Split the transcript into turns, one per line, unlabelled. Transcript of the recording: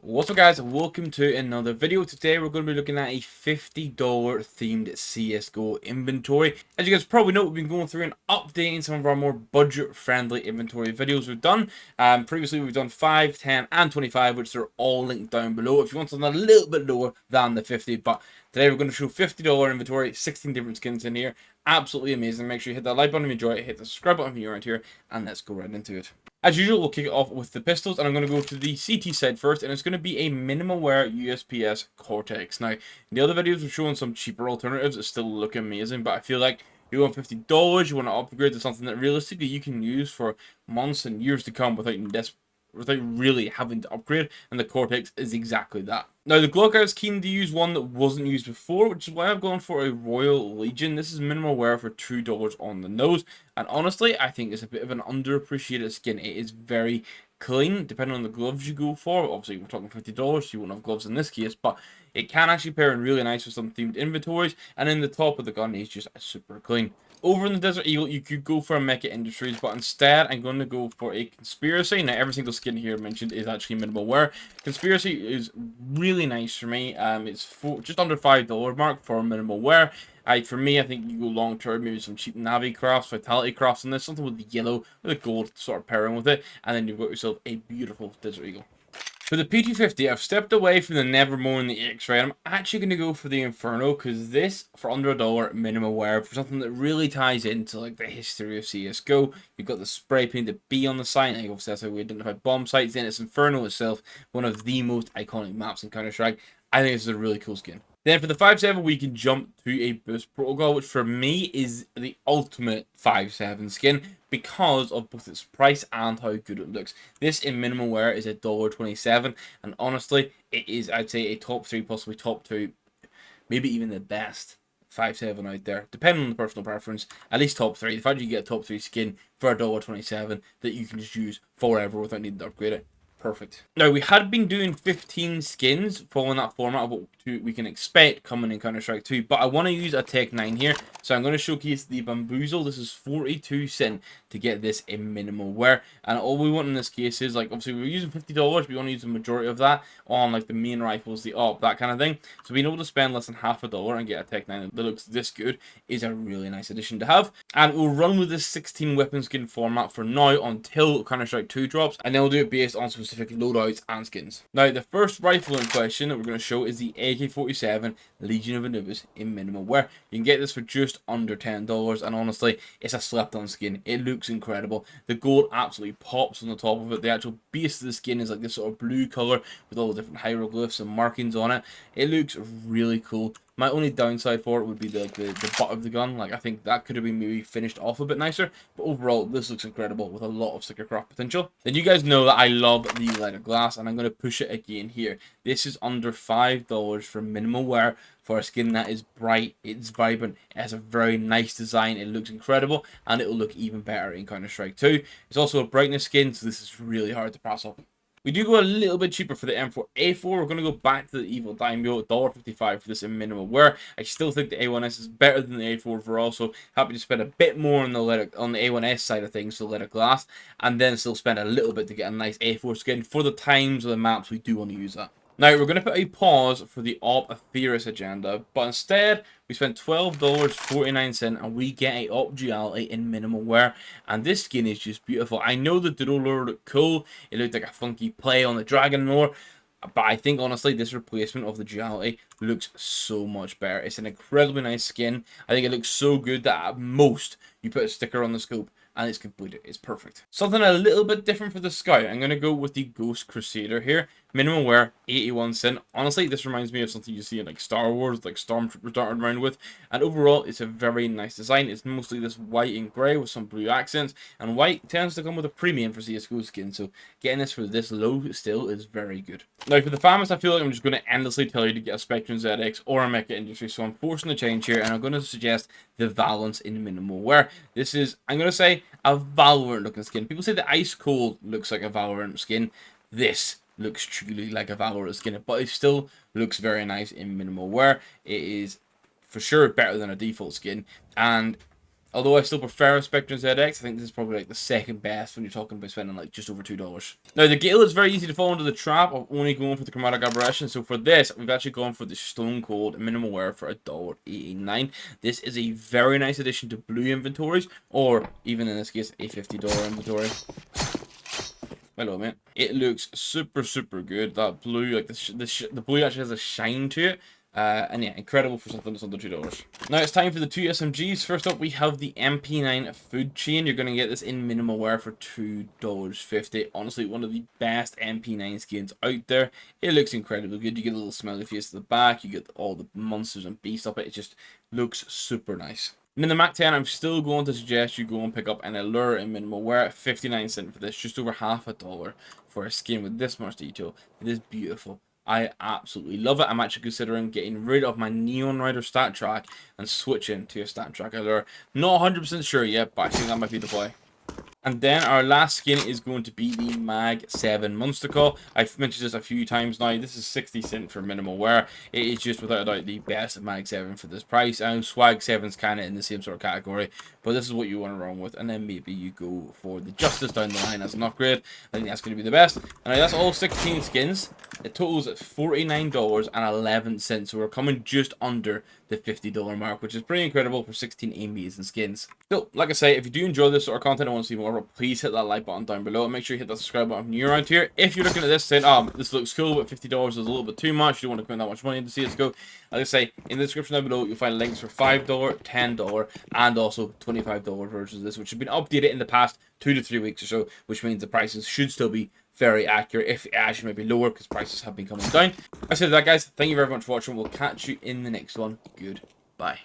What's up guys, welcome to another video. Today we're going to be looking at a $50 themed CSGO inventory. As you guys probably know, we've been going through and updating some of our more budget friendly inventory videos we've done. Previously we've done 5, 10 and 25, which are all linked down below if you want something a little bit lower than the 50. But today we're going to show $50 inventory, 16 different skins in here. Absolutely amazing. Make sure you hit that like button if you enjoy it, hit the subscribe button if you're around here, and let's go right into it. As usual, we'll kick it off with the pistols, and I'm going to go to the CT side first, and it's going to be a minimal wear USPS Cortex. Now, in the other videos, we're showing some cheaper alternatives that still look amazing, but I feel like you want $50, you want to upgrade to something that realistically you can use for months and years to come without really having to upgrade, and the Cortex is exactly that. Now, the Glock, I was keen to use one that wasn't used before, which is why I've gone for a Royal Legion. This is minimal wear for $2 on the nose, and honestly, I think it's a bit of an underappreciated skin. It is very clean, depending on the gloves you go for. Obviously, we're talking $50, so you won't have gloves in this case, but it can actually pair in really nice with some themed inventories, and in the top of the gun is just super clean. Over in the Desert Eagle, you could go for a Mecha Industries, but instead, I'm going to go for a Conspiracy. Now, every single skin here mentioned is actually minimal wear. Conspiracy is really nice for me. It's just under $5 mark for minimal wear. For me, I think you go long term, maybe some cheap Navi crafts, Vitality crafts, and there's something with the yellow, with the gold sort of pairing with it, and then you've got yourself a beautiful Desert Eagle. For the P250, I've stepped away from the Nevermore and the X-Ray. I'm actually going to go for the Inferno, because this, for under $1, minimum wear, for something that really ties into like the history of CSGO. You've got the spray painted B on the side, and obviously that's how we identify bomb sites. Then it's Inferno itself, one of the most iconic maps in Counter-Strike. I think this is a really cool skin. Then for the 5.7, we can jump to a Boost Protocol, which for me is the ultimate 5.7 skin because of both its price and how good it looks. This in minimal wear is $1.27, and honestly, it is, I'd say, a top 3, possibly top 2, maybe even the best 5.7 out there, depending on the personal preference. At least top 3. The fact you get a top 3 skin for $1.27 that you can just use forever without needing to upgrade it. Perfect. Now, we had been doing 15 skins following that format of what we can expect coming in Counter-Strike 2, but I want to use a Tech 9 here, so I'm going to showcase the Bamboozle. This is 42 cents to get this in minimal wear, and all we want in this case is, like, obviously we're using $50, we want to use the majority of that on, like, the main rifles, the AWP, that kind of thing, so being able to spend less than half $1 and get a Tech 9 that looks this good is a really nice addition to have, and we'll run with this 16 weapon skin format for now until Counter-Strike 2 drops, and then we'll do it based on specific loadouts and skins. Now, the first rifle in question that we're going to show is the AK-47 Legion of Anubis in minimal wear. You can get this for just under $10, and honestly, it's a slept-on skin. It looks incredible. The gold absolutely pops on the top of it. The actual base of the skin is like this sort of blue color with all the different hieroglyphs and markings on it. It looks really cool. My only downside for it would be the butt of the gun. Like, I think that could have been maybe finished off a bit nicer. But overall, this looks incredible with a lot of sticker craft potential. Then you guys know that I love the lighter glass, and I'm going to push it again here. This is under $5 for minimal wear for a skin that is bright, it's vibrant, it has a very nice design, it looks incredible, and it will look even better in Counter-Strike 2. It's also a brightness skin, so this is really hard to pass up. We do go a little bit cheaper for the M4A4. We're going to go back to the Evil Daimyo, $1.55 for this in minimal wear. I still think the A1S is better than the A4 overall, so happy to spend a bit more on the A1S side of things, so letter glass, and then still spend a little bit to get a nice A4 skin for the times of the maps we do want to use that. Now, we're going to put a pause for the AWP Atheris agenda, but instead, we spent $12.49 and we get a AWP Duality in minimal wear, and this skin is just beautiful. I know the Doodle Lure looked cool, it looked like a funky play on the Dragon Lore, but I think, honestly, this replacement of the Duality looks so much better. It's an incredibly nice skin. I think it looks so good that at most, you put a sticker on the scope, and it's completed. It's perfect. Something a little bit different for the Scout. I'm going to go with the Ghost Crusader here. Minimum wear, 81 cents. Honestly, this reminds me of something you see in like Star Wars, like Stormtroopers darting around with. And overall, it's a very nice design. It's mostly this white and grey with some blue accents. And white tends to come with a premium for CSGO skin. So getting this for this low still is very good. Now, for the FAMAS, I feel like I'm just going to endlessly tell you to get a Spectrum ZX or a Mecha Industry. So I'm forcing the change here. And I'm going to suggest the Valance in minimal wear. This is, I'm going to say, a Valorant looking skin. People say the Ice Cold looks like a Valorant skin. This looks truly like a Valorant skin, but it still looks very nice in minimal wear. It is for sure better than a default skin, and Although I still prefer a Spectrum ZX, I think this is probably like the second best when you're talking about spending like just over $2. Now the Gale is very easy to fall into the trap of only going for the chromatic aberration. So for this, we've actually gone for the Stone Cold minimal wear for $1.89. This is a very nice addition to blue inventories, or even in this case, a $50 inventory. Hello, mate. It looks super, super good. That blue, like the blue actually has a shine to it. And yeah, incredible for something that's under $2. Now it's time for the two SMGs. First up, we have the MP9 Food Chain. You're going to get this in minimal wear for $2.50. Honestly, one of the best MP9 skins out there. It looks incredibly good. You get a little smiley face at the back. You get all the monsters and beasts up it. It just looks super nice. And in the Mac 10, I'm still going to suggest you go and pick up an Allure in minimal wear at 59 cents for this, just over half $1 for a skin with this much detail. It is beautiful. I absolutely love it. I'm actually considering getting rid of my Neon Rider stat track and switching to a stat track Allure. Not 100% sure yet, but I think that might be the play. And then our last skin is going to be the Mag 7 Monster Call. I've mentioned this a few times now. This is 60 cents for minimal wear. It is just without a doubt the best Mag 7 for this price. And Swag 7's kind of in the same sort of category. But this is what you want to run with. And then maybe you go for the Justice down the line as an upgrade. I think that's going to be the best. And that's all 16 skins. It totals at $49.11. So we're coming just under the $50 mark, which is pretty incredible for 16 AMBs and skins. So, like I say, if you do enjoy this sort of content and want to see more, please hit that like button down below and make sure you hit that subscribe button if you're new around here. If you're looking at this saying, this looks cool, but $50 is a little bit too much, you don't want to spend that much money into CSGO, like I say, in the description down below, you'll find links for $5, $10, and also $25 versions of this, which have been updated in the past 2 to 3 weeks or so, which means the prices should still be very accurate, if it actually might be lower because prices have been coming down. I said that, guys. Thank you very much for watching. We'll catch you in the next one. Goodbye.